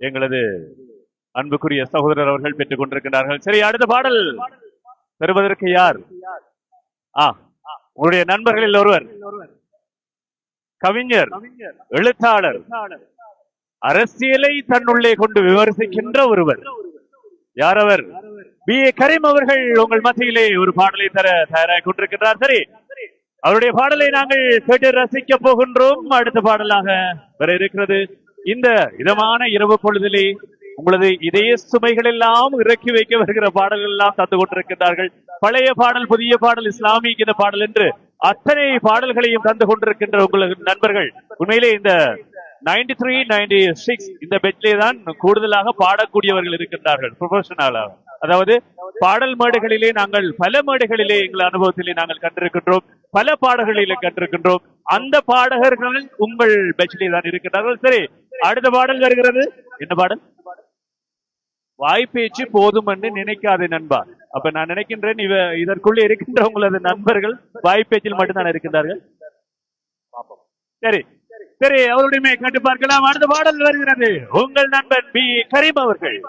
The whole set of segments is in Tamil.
எங்களது அன்புக்குரிய சகோதரர் அவர்கள் பெற்றுக் கொண்டிருக்கிறார்கள். சரி, அடுத்த பாடல் பெறுவதற்கு யார்? உங்களுடைய நண்பர்களில் ஒருவர், கவிஞர், எழுத்தாளர், அரசியலை தன்னுள்ளே கொண்டு விமர்சிக்கின்ற ஒருவர். யார் அவர்? B.A. கரீம் அவர்கள் உங்கள் மத்தியிலே ஒரு பாடலை தர தயாராக கொண்டிருக்கிறார். சரி, அவருடைய பாடலை நாங்கள் கேட்டு ரசிக்க போகின்றோம். அடுத்த பாடலாக வர இருக்கிறது. இந்த இதமான இரவு பொழுதிலே உங்களது இதய சுமைகள் எல்லாம் இறக்கி வைக்க வருகிற பாடல்கள் எல்லாம் தந்து கொண்டிருக்கிறார்கள். பழைய பாடல், புதிய பாடல், இஸ்லாமிய இந்த பாடல் என்று அத்தனை பாடல்களையும் தந்து கொண்டிருக்கின்ற உங்களது நண்பர்கள் உண்மையிலே இந்த 93, 96 இந்த பெட்லே தான் கூடுதலாக பாடக்கூடியவர்கள் இருக்கின்றார்கள். ப்ரொஃபஷனலாக, அதாவது பாடல் மேடைகளிலே நாங்கள் பல மேடைகளிலே எங்கள் அனுபவத்திலே நாங்கள் கண்டிருக்கின்றோம், பல பாடல்களிலே கண்டிருக்கின்றோம். அந்த பாடகர்கள் உங்கள் பெட்லே தான் இருக்கின்றார்கள். சரி, அடுத்த பாடல் வருகிறது. என்ன பாடல்? வாய்ப்பேச்சு போதும் என்று நினைக்காதே நண்பா. அப்ப நான் நினைக்கின்றேன் இதற்குள்ளே இருக்கின்ற உங்களது நண்பர்கள் வாய்ப்பேச்சில் மட்டும்தான் இருக்கின்றார்கள். சரி சரி, அவருடைய கேட்டு பார்க்கலாம். அடுத்த பாடல் வருகிறது. உங்கள் நண்பன் B.A. கரீம் அவர்கள்.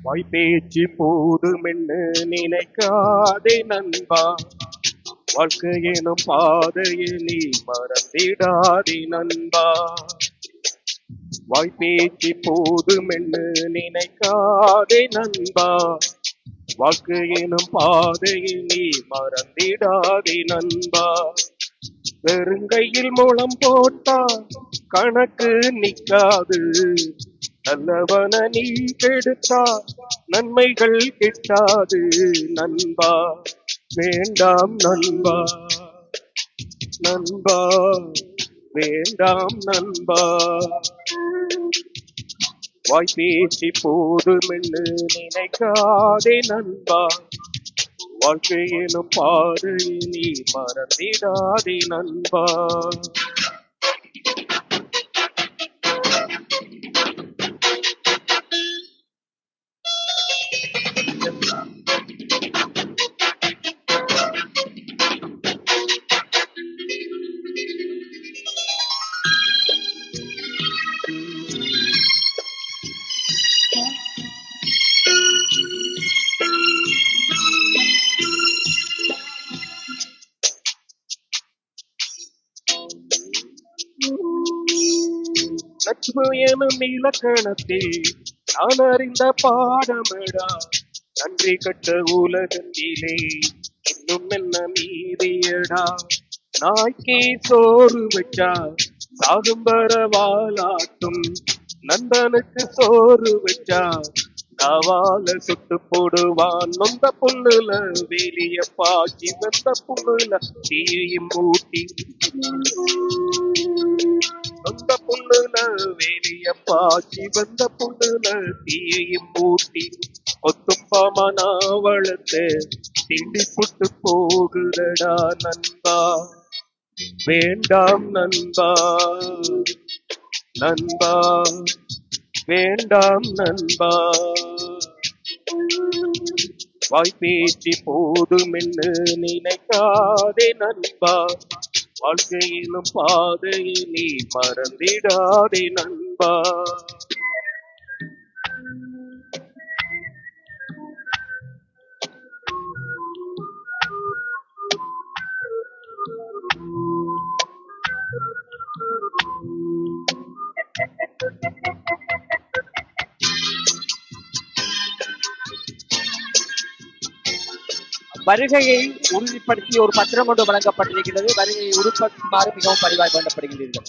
வாய்ப்பேச்சு போதும் என்று நினைக்காதே நண்பா, வாழ்க்கை எனும் பாதையை நீ மறந்திடாதே நண்பா. வாய்ப்பேச்சு போதும் என்று நினைக்காதே நண்பா, வாழ்க்கை எனும் பாதையை நீ மறந்திடாதே நண்பா. வெறுங்கையில் மூலம் போட்டா கணக்கு நிக்காது, நல்லவன நீ கெடுத்தா நன்மைகள் கிட்டாது நண்பா. வேண்டாம் நண்பா, நண்பா வேண்டாம் நண்பா. வாய்ப்பேச்சு போதும் என்று நினைக்காதே நண்பா, வாழ்க்கை எனும் பாதையை நீ மறந்திடாதே நண்பா. நட்பு எனும் இலக்கணத்தில் நான் அறிந்த பாடமடா, நன்றி கட்ட உலகத்திலே இன்னும் என்ன மீதியடா. நாய்க்கு சோறு வச்சா சாகும்பர வாலாட்டும், நண்பனுக்கு சோறு வச்சா காவால சுட்டு போடுவான். நொந்த புண்ணுல வெளிய பாக்கி வெந்த புண்ணுல தீயும் மூட்டி, நொந்த புண்ணுல வெளிய பாக்கி வெந்த புண்ணுல தீயும் மூட்டி, கொத்தும் பாமனா வளர்த்து தீண்டி புட்டு போகுதடா நண்பா. வேண்டாம் நண்பா, நண்பா வேண்டாம் நண்பா. வாய்ப்பேச்சு போதும் என்று நினைக்காதே நண்பா, வாழ்க்கையிலும் பாதையை நீ மறந்திடாதே நண்பா. வருகையை உறுதிப்படுத்தி ஒரு பத்திரம் கொண்டு வழங்கப்பட்டிருக்கிறது. வருகையை உறுதிப்படுத்துமாறு மிகவும் பரிவாய் வேண்டப்படுகின்றீர்கள்.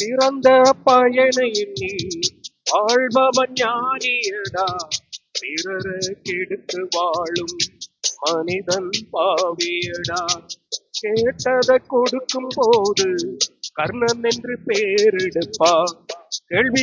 சிறந்த பயனை நீ வாழ்பவன் ஞானியடா, பிறரை கெடுத்து வாழும் மனிதன் பாவியடா. கேட்டதை கொடுக்கும் போது கர்ணன் என்று பேரெடுப்பா, கேள்வி